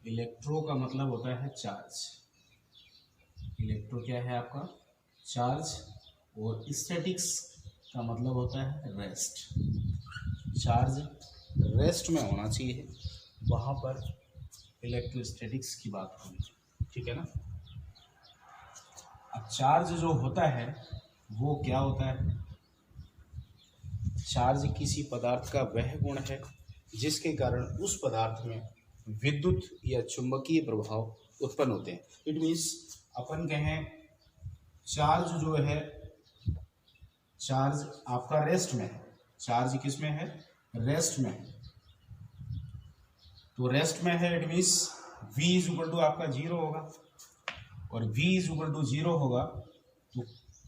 Electro का मतलब होता है चार्ज। इलेक्ट्रो क्या है आपका? चार्ज। और स्टैटिक्स का मतलब होता है रेस्ट। चार्ज रेस्ट में होना चाहिए, वहाँ पर इलेक्ट्रोस्टैटिक्स की बात होगी, ठीक है ना। अब चार्ज जो होता है वो क्या होता है? चार्ज किसी पदार्थ का वह गुण है जिसके कारण उस पदार्थ में विद्युत या चुंबकीय प्रभाव उत्पन्न होते हैं। इट मीन्स अपन कहें चार्ज जो है, चार्ज आपका रेस्ट में है। चार्ज किस में है? रेस्ट में है। तो रेस्ट में है, it means V is equal to आपका 0 होगा। और V इज इक्वल टू 0 होगा तो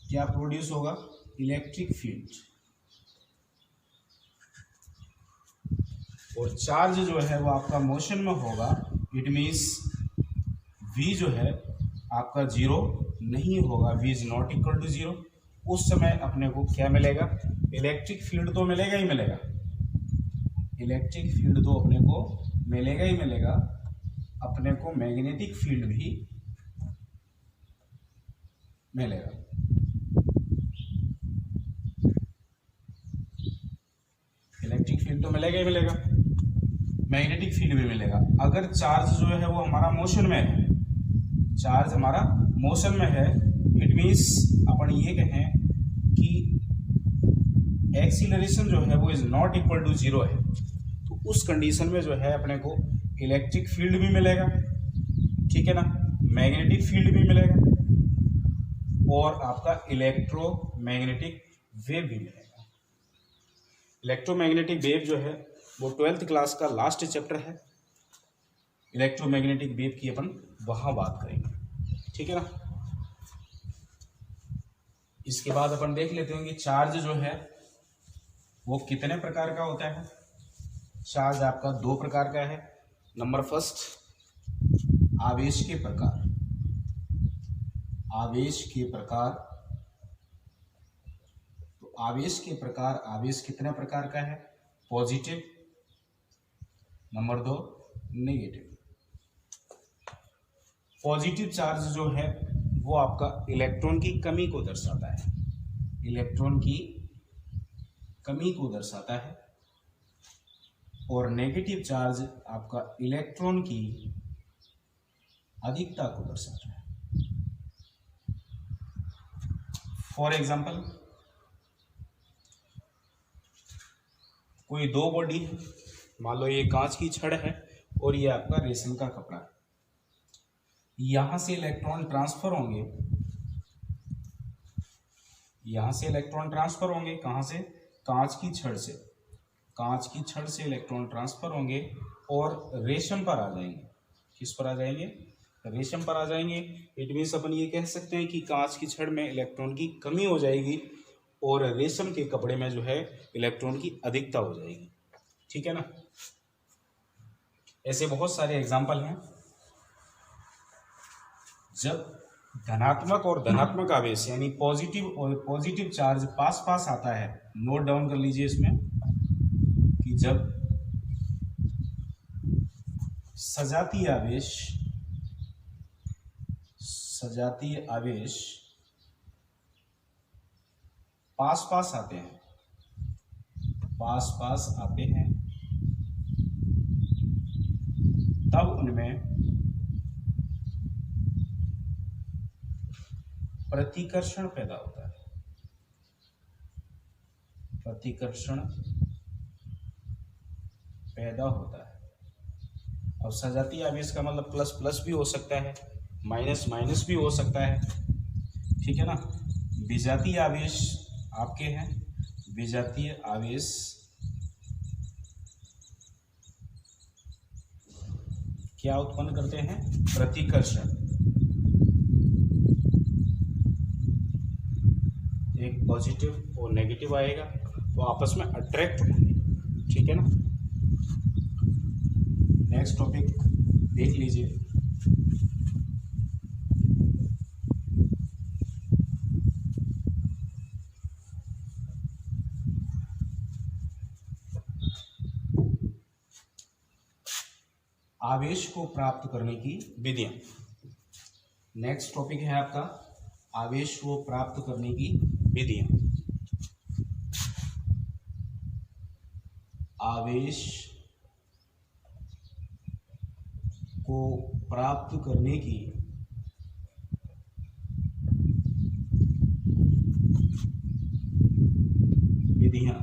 क्या प्रोड्यूस होगा? Electric field. और चार्ज जो है वो आपका मोशन में होगा, इट मीन्स V जो है आपका 0 नहीं होगा, V is not equal to 0। उस समय अपने को क्या मिलेगा? इलेक्ट्रिक फील्ड तो मिलेगा ही मिलेगा। इलेक्ट्रिक फील्ड तो अपने को मिलेगा ही मिलेगा, अपने को मैग्नेटिक फील्ड भी मिलेगा। इलेक्ट्रिक फील्ड तो मिलेगा ही मिलेगा, मैग्नेटिक फील्ड भी मिलेगा। अगर चार्ज जो है वो हमारा मोशन में है, चार्ज हमारा मोशन में है, इट मीन्स अपन ये कहें कि एक्सीलरेशन जो है वो इज नॉट इक्वल टू 0 है, तो उस कंडीशन में जो है अपने को इलेक्ट्रिक फील्ड भी मिलेगा, ठीक है ना, मैग्नेटिक फील्ड भी मिलेगा और आपका इलेक्ट्रोमैग्नेटिक वेव भी मिलेगा। इलेक्ट्रोमैग्नेटिक वेव जो है वो 12th क्लास का लास्ट चैप्टर है। इलेक्ट्रोमैग्नेटिक वेव की अपन वहां बात करेंगे, ठीक है ना। इसके बाद अपन देख लेते हैं कि चार्ज जो है वो कितने प्रकार का होता है। चार्ज आपका 2 प्रकार का है। नंबर फर्स्ट, आवेश के प्रकार। आवेश के प्रकार, तो आवेश के प्रकार, आवेश कितने प्रकार का है? Positive. Number 2, negative. Positive charge जो है वो आपका इलेक्ट्रॉन की कमी को दर्शाता है, इलेक्ट्रॉन की कमी को दर्शाता है। और नेगेटिव चार्ज आपका इलेक्ट्रॉन की अधिकता को दर्शाता है। फॉर एग्जाम्पल, कोई 2 बॉडी है, मान लो ये कांच की छड़ है और ये आपका रेशम का कपड़ा है। यहां से इलेक्ट्रॉन ट्रांसफर होंगे, यहां से इलेक्ट्रॉन ट्रांसफर होंगे, कहां से? कांच की छड़ से। कांच की छड़ से इलेक्ट्रॉन ट्रांसफर होंगे और रेशम पर आ जाएंगे। किस पर आ जाएंगे? रेशम पर आ जाएंगे। इट मीन्स अपन ये कह सकते हैं कि कांच की छड़ में इलेक्ट्रॉन की कमी हो जाएगी और रेशम के कपड़े में जो है इलेक्ट्रॉन की अधिकता हो जाएगी, ठीक है ना। ऐसे बहुत सारे एग्जाम्पल हैं। जब धनात्मक और धनात्मक आवेश यानी पॉजिटिव और पॉजिटिव चार्ज पास पास आता है, नोट डाउन कर लीजिए इसमें कि जब सजातीय आवेश, सजातीय आवेश पास पास आते हैं, पास पास आते हैं, तब उनमें प्रतिकर्षण पैदा होता है। प्रतिकर्षण पैदा होता है। अब सजातीय आवेश का मतलब प्लस प्लस भी हो सकता है, माइनस माइनस भी हो सकता है, ठीक है ना। विजातीय आवेश आपके हैं, विजातीय आवेश क्या उत्पन्न करते हैं? प्रतिकर्षण। एक पॉजिटिव और नेगेटिव आएगा तो आपस में अट्रैक्ट होंगे, ठीक है ना। नेक्स्ट टॉपिक देख लीजिए। आवेश को प्राप्त करने की विधियां। नेक्स्ट टॉपिक है आपका आवेश को प्राप्त करने की विधियां। आवेश को प्राप्त करने की विधियां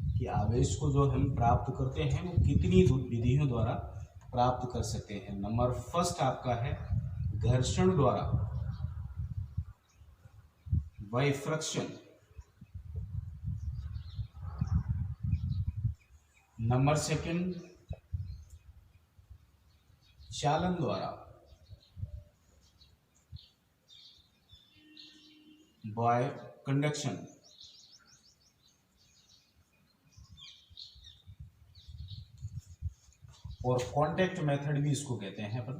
कि आवेश को जो हम प्राप्त करते हैं वो कितनी विधियों द्वारा प्राप्त कर सकते हैं। नंबर फर्स्ट आपका है घर्षण द्वारा, बाय फ्रिक्शन। नंबर सेकंड चालन द्वारा, बाय कंडक्शन। और कांटेक्ट मेथड भी इसको कहते हैं अपन।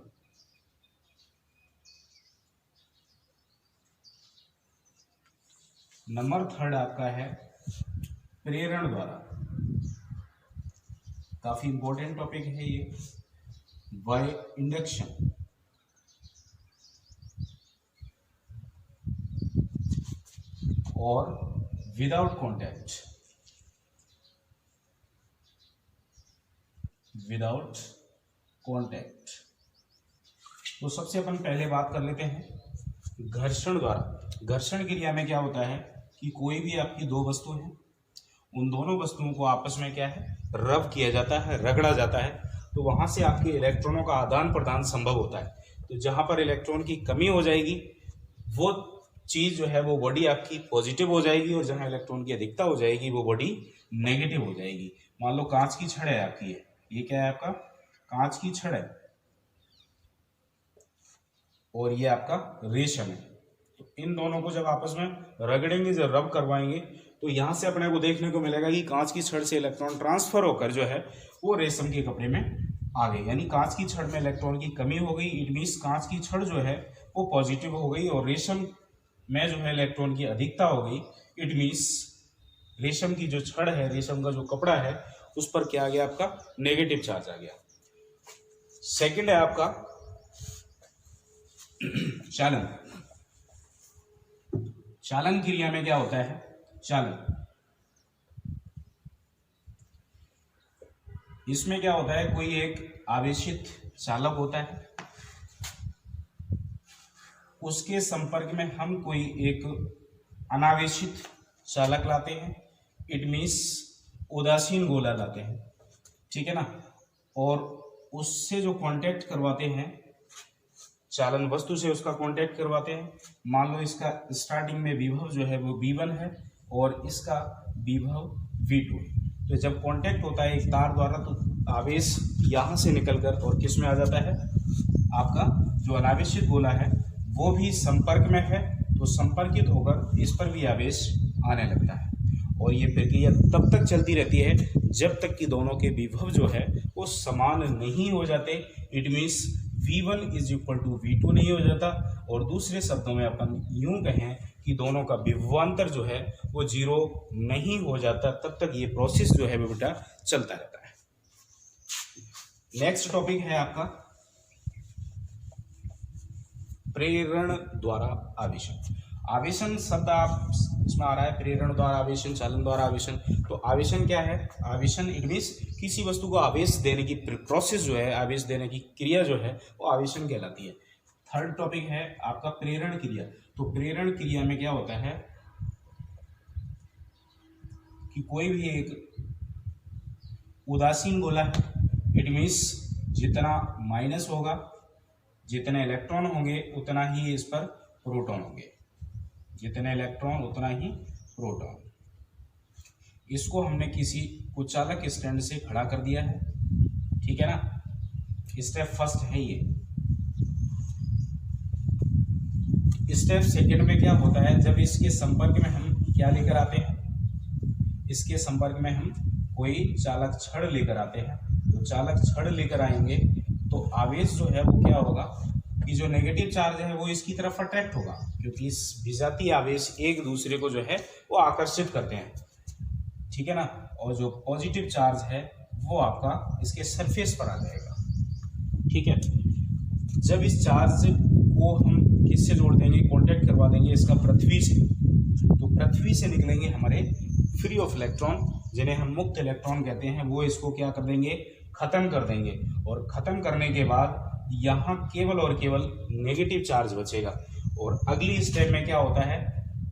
नंबर थर्ड आपका है प्रेरण द्वारा, काफी इंपॉर्टेंट टॉपिक है ये, बाय इंडक्शन। और विदाउट कांटेक्ट, विदाउट कांटेक्ट। तो सबसे अपन पहले बात कर लेते हैं घर्षण द्वारा। घर्षण क्रिया में क्या होता है कि कोई भी आपकी दो वस्तु है, उन दोनों वस्तुओं को आपस में क्या है रब किया जाता है, रगड़ा जाता है, तो वहां से आपके इलेक्ट्रॉनों का आदान प्रदान संभव होता है। तो जहां पर इलेक्ट्रॉन की कमी हो जाएगी वो चीज जो है वो बॉडी आपकी पॉजिटिव हो जाएगी, और जहां इलेक्ट्रॉन की अधिकता हो जाएगी वो बॉडी नेगेटिव हो जाएगी। मान लो कांच की छड़ है आपकी, ये क्या है आपका कांच की छड़ है, और ये आपका रेशम है। तो इन दोनों को जब आपस में रगड़ेंगे, जब रब करवाएंगे, तो यहां से अपने को देखने को मिलेगा कि कांच की छड़ से इलेक्ट्रॉन ट्रांसफर होकर जो है वो रेशम के कपड़े में आ गए। यानी कांच की छड़ में इलेक्ट्रॉन की कमी हो गई, इट मीन्स कांच की छड़ जो है वो पॉजिटिव हो गई, और रेशम में जो है इलेक्ट्रॉन की अधिकता हो गई, इट मीन्स रेशम की जो छड़ है, रेशम का जो कपड़ा है, उस पर क्या आ गया आपका नेगेटिव चार्ज आ गया। सेकंड है आपका चालन। चालन क्रिया में क्या होता है चालन, इसमें क्या होता है कोई एक आवेशित चालक होता है, उसके संपर्क में हम कोई एक अनावेशित चालक लाते हैं, इट मीन्स उदासीन गोला लाते हैं, ठीक है ना, और उससे जो कांटेक्ट करवाते हैं, चालन वस्तु से उसका कांटेक्ट करवाते हैं। मान लो इसका स्टार्टिंग में विभव जो है वो V1 है और इसका विभव V2 है। तो जब कांटेक्ट होता है एक तार द्वारा, तो आवेश यहां से निकलकर और किस में आ जाता है, आपका जो अनावेशित गोला है वो भी संपर्क में है, तो संपर्कित होकर इस पर भी आवेश आने लगता है। और ये प्रक्रिया तब तक चलती रहती है जब तक कि दोनों के विभव जो है वो समान नहीं हो जाते, it means V1 is equal to V2 नहीं हो जाता, और दूसरे शब्दों में अपन यूं कहें कि दोनों का विभवांतर जो है वो जीरो नहीं हो जाता, तब तक ये प्रोसेस जो है बेटा चलता रहता है। नेक्स्ट टॉपिक है आपका प्रेरण द्वारा आवेशन। आवेशन शब्द आप इसमें आ रहा है, प्रेरण द्वारा आवेशन, चालन द्वारा आवेशन। तो आवेशन क्या है, आवेशन इट मीन्स किसी वस्तु को आवेश देने की प्रोसेस जो है, आवेश देने की क्रिया जो है वो आवेशन कहलाती है। थर्ड टॉपिक है आपका प्रेरण क्रिया। तो प्रेरण क्रिया में क्या होता है कि कोई भी एक उदासीन गोला है, इट मीन्स जितना माइनस होगा, जितने इलेक्ट्रॉन होंगे उतना ही इस पर प्रोटॉन होंगे, जितने इलेक्ट्रॉन उतना ही प्रोटॉन। इसको हमने किसी कुचालक स्टैंड से खड़ा कर दिया है, ठीक है ना, स्टेप फर्स्ट है ये। स्टेप सेकंड में क्या होता है, जब इसके संपर्क में हम क्या लेकर आते हैं, इसके संपर्क में हम कोई चालक छड़ लेकर आते हैं। तो चालक छड़ लेकर आएंगे तो आवेश जो है वो क्या होगा कि जो नेगेटिव चार्ज है वो इसकी तरफ अट्रैक्ट होगा, क्योंकि इस विजातीय आवेश एक दूसरे को जो है वो आकर्षित करते हैं, ठीक है ना, और जो पॉजिटिव चार्ज है वो आपका इसके सरफेस पर आ जाएगा। ठीक है, जब इस चार्ज को हम किससे जोड़ देंगे, कांटेक्ट करवा देंगे इसका पृथ्वी से, तो पृथ्वी से निकलेंगे हमारे फ्री ऑफ इलेक्ट्रॉन, जिन्हें हम मुक्त इलेक्ट्रॉन कहते हैं, वो इसको क्या कर देंगे, खत्म कर देंगे। और खत्म करने के बाद यहाँ केवल और केवल नेगेटिव चार्ज बचेगा। और अगली स्टेप में क्या होता है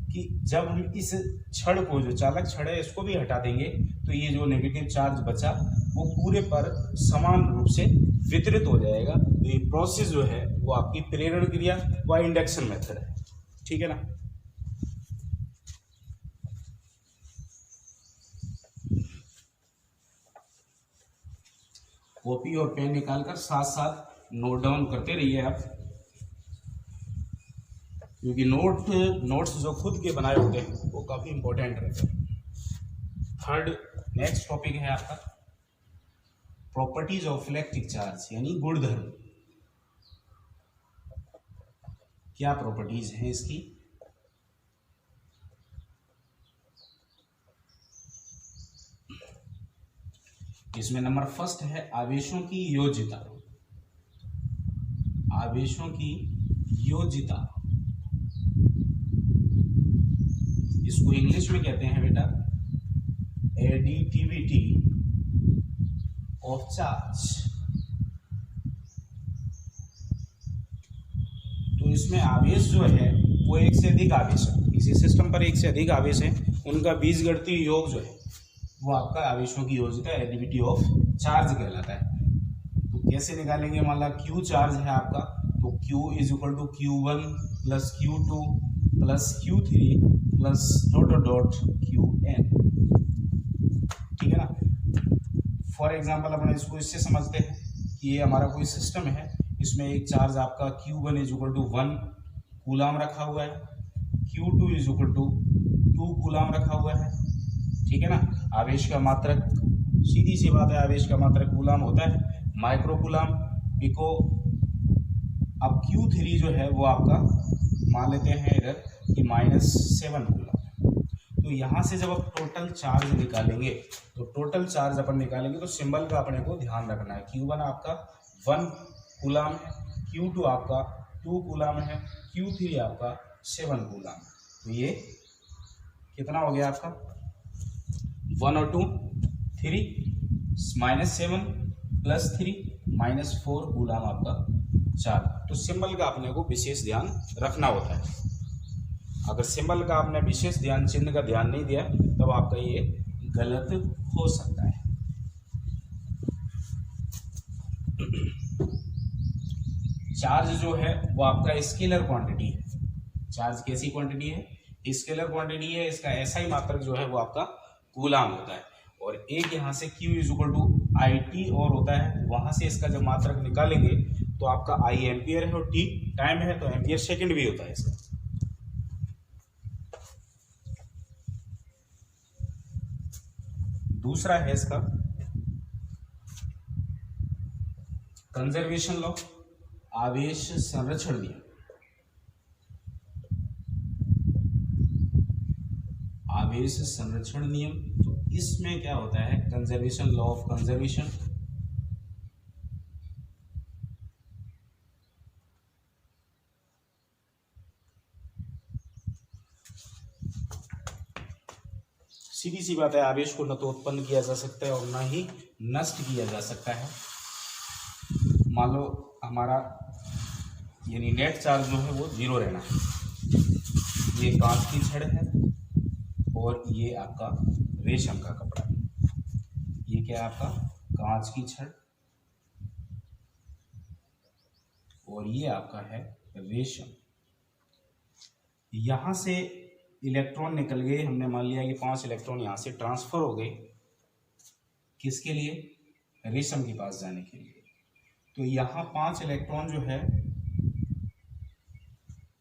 कि जब हम इस छड़ को, जो चालक छड़ है, इसको भी हटा देंगे, तो ये जो नेगेटिव चार्ज बचा वो पूरे पर समान रूप से वितरित हो जाएगा। तो ये प्रोसेस जो है वो आपकी प्रेरण क्रिया व इंडक्शन मेथड है। ठीक है ना। कॉपी और पेन निकालकर साथ साथ नोट डाउन करते रहिए आप, क्योंकि नोट्स जो खुद के बनाए होते हैं वो काफी इंपॉर्टेंट रहते हैं। थर्ड नेक्स्ट टॉपिक है आपका प्रॉपर्टीज ऑफ इलेक्ट्रिक चार्ज, यानी गुणधर्म। क्या प्रॉपर्टीज हैं इसकी? इसमें नंबर फर्स्ट है आवेशों की योज्यता। आवेशों की योज्यता, इसको इंग्लिश में कहते हैं बेटा एडिटिविटी ऑफ चार्ज। तो इसमें आवेश जो है वो एक से अधिक आवेश है, किसी सिस्टम पर एक से अधिक आवेश है, उनका बीजगणितीय योग जो है वो आपका आवेशों की योज्यता एडिटिविटी ऑफ चार्ज कहलाता है। तो कैसे निकालेंगे? मान ला Q चार्ज है आपका, तो Q is equal to Q1 plus Q2 plus Q3 plus dot dot Qn। ठीक है ना। फॉर एग्जाम्पल अपन इसको इससे समझते हैं कि ये हमारा कोई सिस्टम है, इसमें एक चार्ज आपका Q1 is equal to 1 coulomb रखा हुआ है, Q2 is equal to 2 coulomb रखा हुआ है। ठीक है ना। आवेश का मात्रक, सीधी सी बात है, आवेश का मात्रक कूलाम होता है, माइक्रो कूलाम पिको। अब Q3 जो है वो आपका मान लेते हैं इधर कि -7 कूलाम। तो यहाँ से जब आप टोटल चार्ज निकालेंगे, तो टोटल चार्ज अपन निकालेंगे तो सिंबल का अपने को ध्यान रखना है। Q1 आपका 1 कूलाम है, Q2 आपका 2 कूलाम है, Q3 आपका 7 कूलाम। तो ये कितना हो गया आपका 1 और 2 3, -7 प्लस 3 -4 कूलाम आपका चार्ज। तो सिंबल का अपने को विशेष ध्यान रखना होता है। अगर सिंबल का आपने विशेष ध्यान, चिन्ह का ध्यान नहीं दिया, तब आपका ये गलत हो सकता है। चार्ज जो है वो आपका स्केलर क्वांटिटी है। चार्ज कैसी क्वांटिटी है? स्केलर क्वांटिटी है। इसका SI मात्रक जो है वो आपका कूलाम होता है। और एक यहाँ से Q is equal to IT और होता है, वहां से इसका जब मात्रक निकालेंगे तो आपका I एम्पियर है और T टाइम है, तो एम्पियर सेकंड भी होता है इसका। दूसरा है इसका कंजर्वेशन लॉ, आवेश संरक्षण नियम। आवेश संरक्षण नियम, तो इसमें क्या होता है? Conservation law of conservation. सीधी सी बात है, आवेश को न तो उत्पन्न किया जा सकता है और न ही नष्ट किया जा सकता है। मान लो हमारा यानी नेट चार्ज जो है वो 0 रहना है। ये कांच की छड़ है और ये आपका रेशम का कपड़ा है। ये क्या है? आपका कांच की छड़ और ये आपका है रेशम। यहां से इलेक्ट्रॉन निकल गए, हमने मान लिया कि 5 इलेक्ट्रॉन यहां से ट्रांसफर हो गए। किसके लिए? रेशम के पास जाने के लिए। तो यहाँ 5 इलेक्ट्रॉन जो है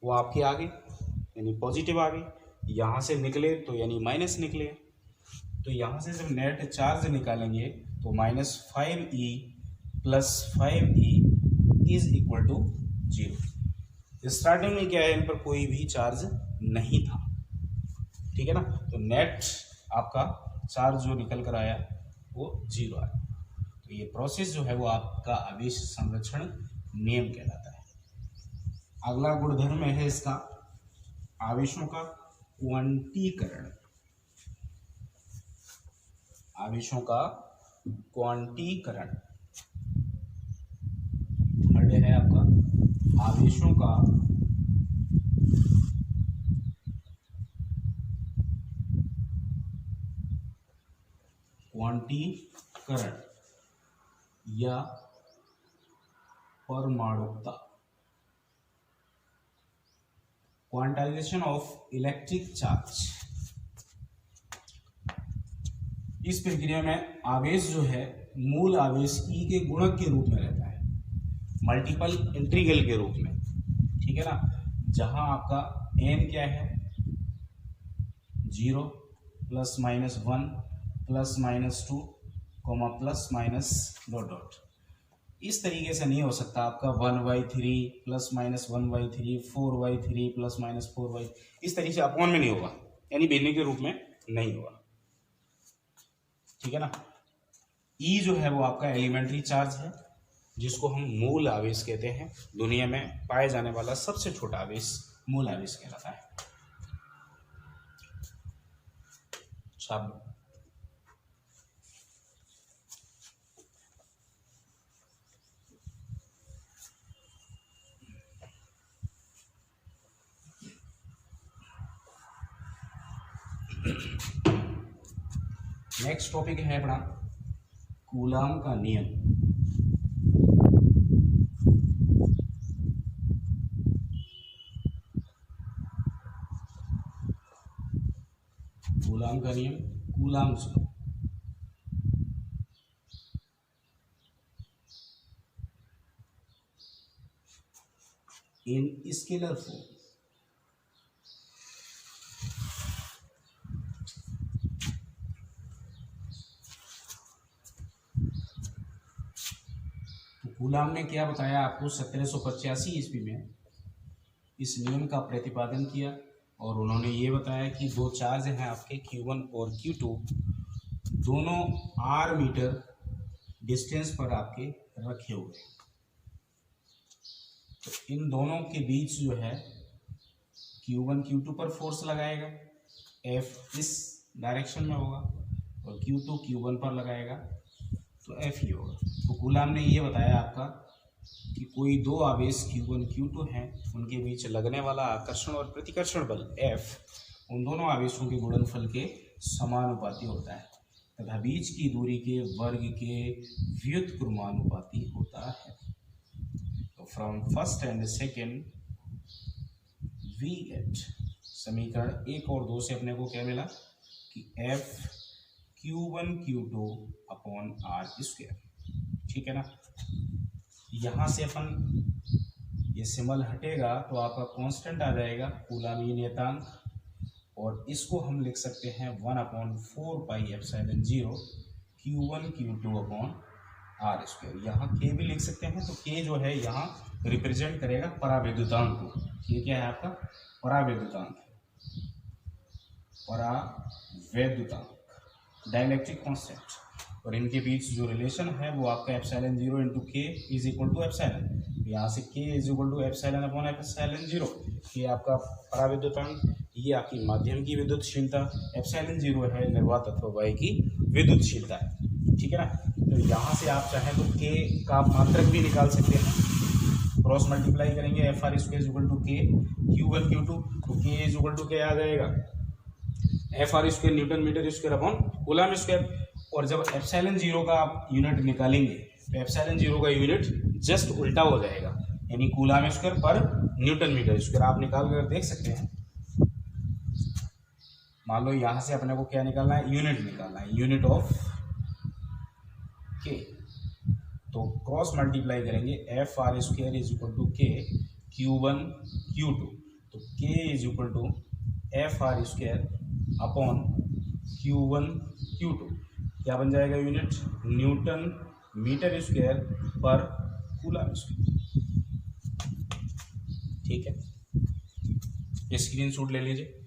वो आपके आगे यानी पॉजिटिव आ गए, यहाँ से निकले तो यानी माइनस निकले। तो यहाँ से जब नेट चार्ज निकालेंगे तो -5e plus 5e is equal to 0। Starting में क्या है, इन पर कोई भी चार्ज नहीं था। ठीक है ना। तो नेट आपका चार्ज जो निकल कर आया वो 0 आया। ये प्रोसेस जो है वो आपका आवेश संरक्षण नियम कहलाता है। अगला गुणधर्म है इसका आवेशों का क्वांटीकरण। आवेशों का क्वांटीकरण। थर्ड है आपका आवेशों का क्वांटीकरण या परमाणुकता। Quantization of electric charge. इस प्रक्रिया में आवेश जो है मूल आवेश E के गुणक के रूप में रहता है, मल्टीपल इंटीग्रल के रूप में, ठीक है ना। जहां आपका n क्या है 0 +-1 +-2 +-डॉट। इस तरीके से नहीं हो सकता आपका 1/3 +-1/3 4/3 +-4/, इस तरीके से अपॉन में नहीं होगा, यानी भिन्न के रूप में नहीं होगा, ठीक है ना। E जो है वो आपका एलिमेंट्री चार्ज है, जिसको हम मूल आवेश कहते हैं। दुनिया में पाए जाने वाला सबसे छोटा आवेश मूल आवेश कहलाता है। सब नेक्स्ट टॉपिक है अपना कूलाम का नियम। कूलाम का नियम, कूलाम्स लॉ। इन स्केलर फॉर्म। कूलाम ने क्या बताया आपको 1785 ईस्वी में इस नियम का प्रतिपादन किया, और उन्होंने ये बताया कि दो चार्ज हैं आपके Q1 और Q2, दोनों r मीटर डिस्टेंस पर आपके रखे हुए हैं। तो इन दोनों के बीच जो है Q1 Q2 पर फोर्स लगाएगा, F इस डायरेक्शन में होगा, और Q2 Q1 पर लगाएगा तो F ये होगा। तो कूलाम ने ये बताया आपका कि कोई दो आवेश Q1 Q2 हैं, उनके बीच लगने वाला आकर्षण और प्रतिकर्षण बल F उन दोनों आवेशों के गुणनफल के समानुपाती होता है तथा बीच की दूरी के वर्ग के व्युत्क्रमानुपाती होता है। तो from first and second we get, समीकरण 1 और 2 से अपने को क्या मिला कि F Q1 Q2 upon r², ठीक है ना। यहाँ से अपन ये सिंबल हटेगा तो आपका कांस्टेंट आ जाएगा कूलामी नियतांक, और इसको हम लिख सकते हैं 1/4πε0 Q1 Q2 अपॉन r²। यहाँ K भी लिख सकते हैं, तो K जो है यहाँ रिप्रेजेंट करेगा परावैद्युतांक को। ये क्या है आपका परावैद्युतांक, परावैद्युतांक डाइलेक्ट्रिक कांस्टेंट, और इनके बीच जो रिलेशन है वो आपका ε0 into K is equal to epsilon. यहाँ से K is equal to epsilon upon ε0, ये आपका परावैद्युतांक, ये आपकी माध्यम की विद्युतशीलता, ε0 है निर्वात अथवा वायु की विद्युतशीलता है, ठीक है ना। तो यहाँ से आप चाहें तो K का मात्रक भी निकाल सकते हैं, क्रॉस मल्टीप्लाई करेंगे FR² is equal to K Q1 Q2, तो K इज इक्वल टू क्या आ जाएगा FR² newton metre square upon coulomb square. और जब ε0 का आप यूनिट निकालेंगे तो ε0 का यूनिट जस्ट उल्टा हो जाएगा, यानी कूलम स्क्वायर पर न्यूटन मीटर स्क्वायर। आप निकाल कर देख सकते हैं। मान लो यहाँ से अपने को क्या निकालना है, यूनिट निकालना है, यूनिट ऑफ K। तो क्रॉस मल्टीप्लाई करेंगे FR² is equal to K Q1 Q2, तो K is equal to FR² upon Q1 Q2, क्या बन जाएगा यूनिट न्यूटन मीटर स्क्वायर पर कूलम स्क्वायर, ठीक है। स्क्रीनशॉट ले लीजिए।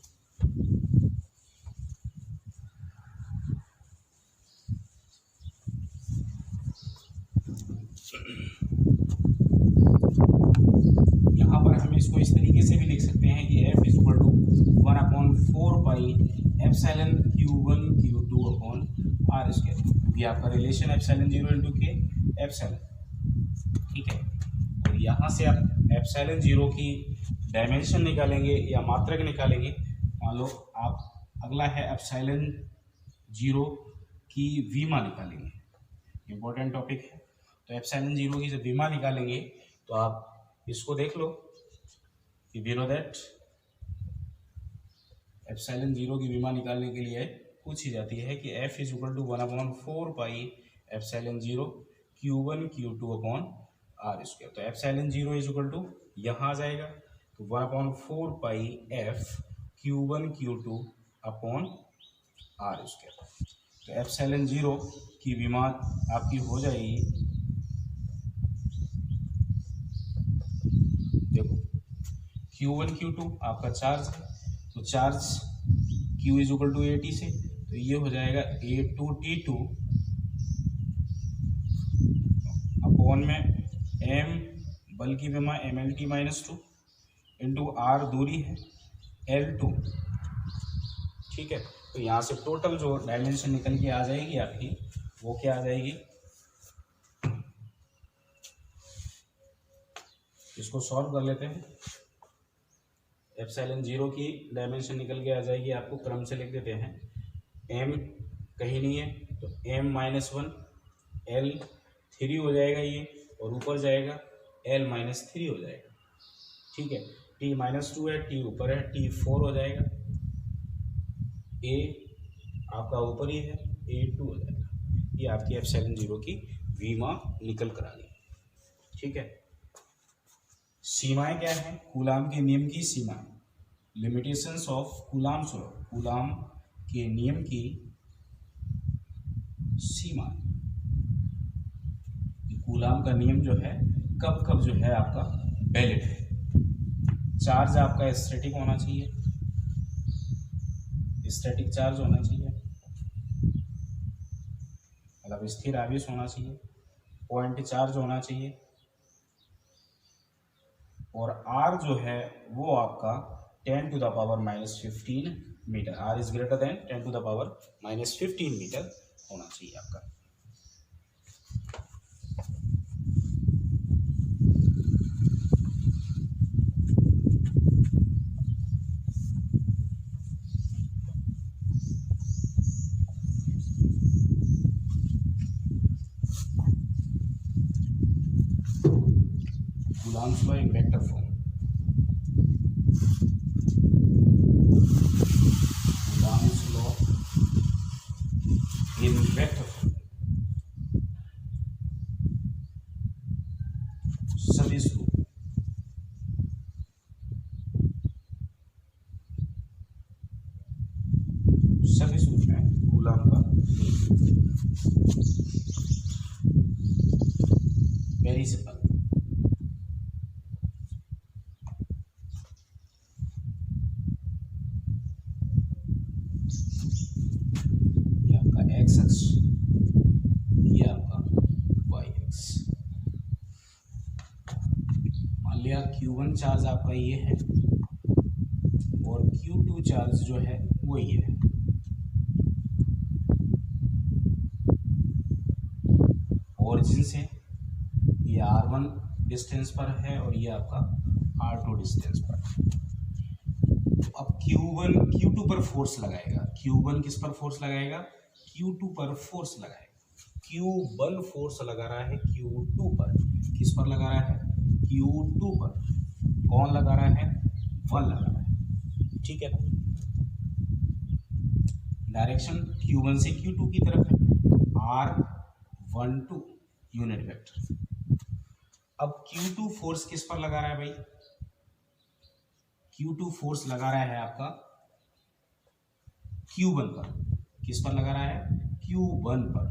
हम इसको इस तरीके से भी लिख सकते हैं कि F is equal to 1/4 pi epsilon Q1 Q2 upon R square. ये आपका relation epsilon 0 into K epsilon, ठीक है। और यहाँ से आप एप्सिलॉन 0 की डायमेंशन निकालेंगे या मात्रक निकालेंगे। मान लो आप अगला है एप्सिलॉन 0 की विमा निकालेंगे, इंपॉर्टेंट टॉपिक है। तो एप्सिलॉन 0 की जब विमा निकालेंगे तो आप इसको देख लो कि वी नो दैट एप्सिलॉन 0 की विमा निकालने के लिए पूछी जाती है कि F is equal to 1/4 pi epsilon 0 Q1 Q2 upon R square. तो एप्सिलॉन 0 इज इक्वल टू यहाँ आ जाएगा, तो 1/4 pi F Q1 Q2 upon R square. तो एप्सिलॉन 0 की विमा आपकी हो जाएगी, देखो Q1 Q2 आपका चार्ज है, तो charge Q is equal to AT से, तो ये हो जाएगा A2T2 अपॉन में M बल की विमा MLT-2 इंटू R दूरी है L2, ठीक है। तो यहाँ से टोटल जो डायमेंशन निकल के आ जाएगी आपकी, वो क्या आ जाएगी, इसको सॉल्व कर लेते हैं। एप्सिलॉन 0 की डायमेंशन निकल के आ जाएगी, आपको क्रम से लिख देते हैं। M कहीं नहीं है तो M-1 L3 हो जाएगा ये, और ऊपर जाएगा L-3 हो जाएगा, ठीक है। T-2 है, T ऊपर है, T4 हो जाएगा, A आपका ऊपर ही है, A2 हो जाएगा। ये आपकी एप्सिलॉन 0 की विमा निकल कर आ गई, ठीक है। सीमाएं क्या है, कूलाम के नियम की सीमाएं, limitations of coulombs law, coulomb के नियम की सीमाएं। कूलाम का नियम जो है कब कब जो है आपका वैलिड है। चार्ज आपका स्टैटिक होना चाहिए, स्टैटिक चार्ज होना चाहिए, मतलब स्थिर आवेश होना चाहिए, पॉइंट चार्ज होना चाहिए, और R जो है वो आपका 10⁻⁻15 metre, R is greater than 10⁻⁻15 metre होना चाहिए आपका। Coulomb's law in vector form. Coulomb's law in vector form. सदिश रूप, सदिश रूप में कूलाम का वेरी सिंपल। एक्स अक्ष, ये आपका वाई एक्स। मान लिया Q1 चार्ज आपका ये है और Q2 चार्ज जो है वो ये है। ओरिजिन से ये R1 डिस्टेंस पर है और ये आपका R2 डिस्टेंस पर है। अब Q1 Q2 पर फोर्स लगाएगा, Q1 किस पर फोर्स लगाएगा, Q2 पर फोर्स लगाएगा। Q1 फोर्स लगा रहा है Q2 पर, किस पर लगा रहा है, Q2 पर। कौन लगा रहा है, 1 लगा रहा है, ठीक है। डायरेक्शन Q1 से Q2 की तरफ है, R12 यूनिट वेक्टर। अब Q2 फोर्स किस पर लगा रहा है भाई, Q2 फोर्स लगा रहा है आपका Q1 पर, किस पर लगा रहा है, Q1 पर।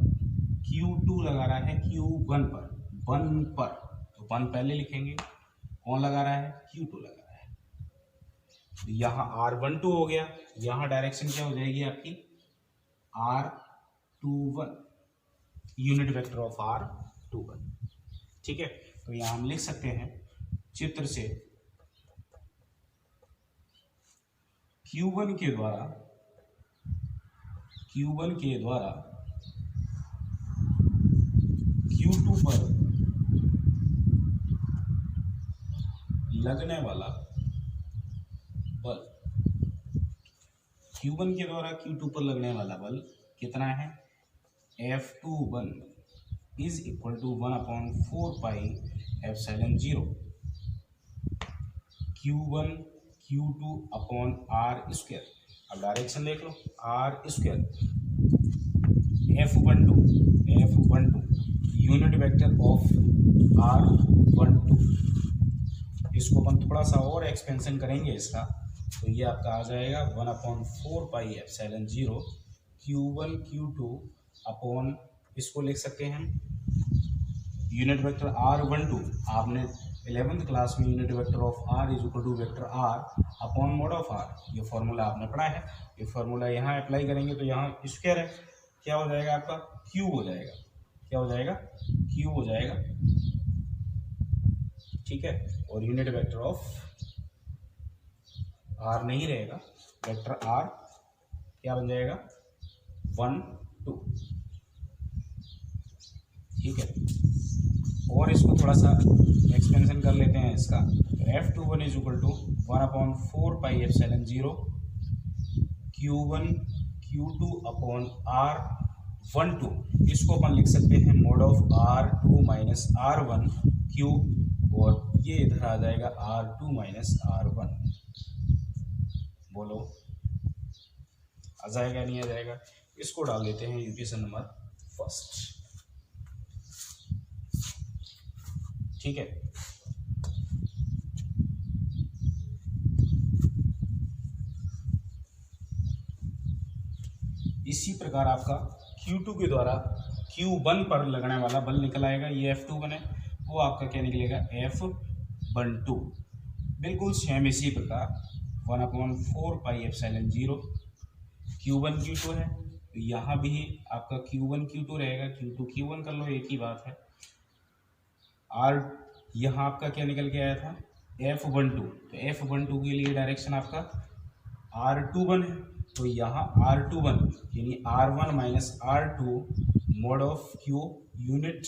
Q2 लगा रहा है Q1 पर, 1 पर, तो 1 पहले लिखेंगे। कौन लगा रहा है, Q2 लगा रहा है। तो यहाँ R12 हो गया, यहाँ डायरेक्शन क्या हो जाएगी आपकी, R21 unit vector of R21, ठीक है। तो यहाँ हम लिख सकते हैं चित्र से Q1 के द्वारा Q2 पर लगने वाला बल, Q1 के द्वारा Q2 पर लगने वाला बल कितना है? F21 is equal to 1/4 pi epsilon 0 Q1 Q2 upon R square. अब डायरेक्शन देख लो, R square F12 unit vector of R12। इसको अपन थोड़ा सा और एक्सपेंशन करेंगे इसका, तो ये आपका आ जाएगा 1/4 pi epsilon 0 Q1 Q2 upon, इसको लिख सकते हैं यूनिट वेक्टर R12। आपने 11th क्लास में unit vector of R is equal to vector R upon mod of R, ये फॉर्मूला आपने पढ़ा है। ये फॉर्मूला यहाँ अप्लाई करेंगे तो यहाँ स्क्वायर है, क्या हो जाएगा आपका? क्यूब हो जाएगा। क्या हो जाएगा? क्यूब हो जाएगा, ठीक है। और यूनिट वेक्टर ऑफ R नहीं रहेगा, वेक्टर R क्या बन जाएगा? 1 2, ठीक है। और इसको थोड़ा सा एक्सपेंशन कर लेते हैं इसका, तो F21 is equal to 1/4 pi epsilon 0 Q1 Q2 upon R12। इसको अपन लिख सकते हैं mode of R2 minus R1 cube, और ये इधर आ जाएगा R2 माइनस R1। बोलो आ जाएगा नहीं आ जाएगा? इसको डाल देते हैं इक्वेशन नंबर फर्स्ट, ठीक है। इसी प्रकार आपका Q2 के द्वारा Q1 पर लगने वाला बल निकल आएगा, ये F21 है, वो आपका क्या निकलेगा? F12। बिल्कुल सेम इसी प्रकार 1/4 पाई एप्सिलॉन 0 Q1 Q2 है, तो यहाँ भी आपका Q1 Q2 रहेगा, Q2 Q1 कर लो, एक ही बात है। R यहाँ आपका क्या निकल के आया था? F12, तो F12 के लिए डायरेक्शन आपका R21 है, तो यहाँ R21 यानी R1 minus R2 mode of Q unit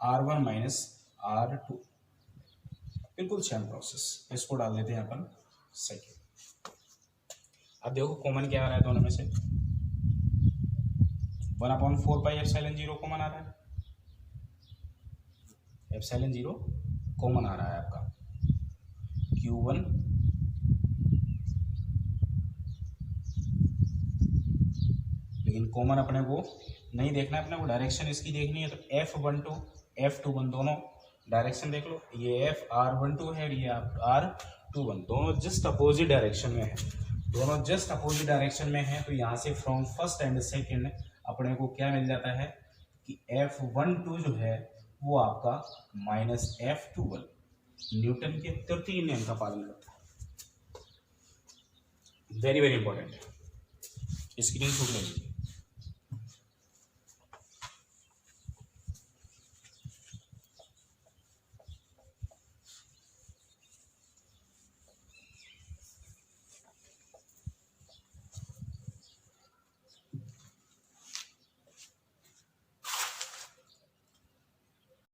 R1 minus R2, बिल्कुल सेम प्रोसेस। इसको डाल देते हैं अपन सेकेंड। अब देखो कॉमन क्या आ रहा है दोनों में से? 1/4 पाई एप्सिलॉन 0 कॉमन आ रहा है, एप्सिलॉन 0 कॉमन आ रहा है आपका Q1 लेकिन कॉमन अपने को नहीं देखना है, अपने को डायरेक्शन इसकी देखनी है। तो F12 F21 दोनों डायरेक्शन देख लो, ये R12 है और ये R21, दोनों जस्ट अपोजिट डायरेक्शन में है, दोनों जस्ट अपोजिट डायरेक्शन में है। तो यहाँ से फ्रॉम फर्स्ट एंड सेकेंड अपने को क्या मिल जाता है कि F12 जो है वो आपका माइनस F21 न्यूटन के तृतीय नियम का पालन करता है। वेरी वेरी इंपॉर्टेंट, स्क्रीनशॉट ले लीजिए।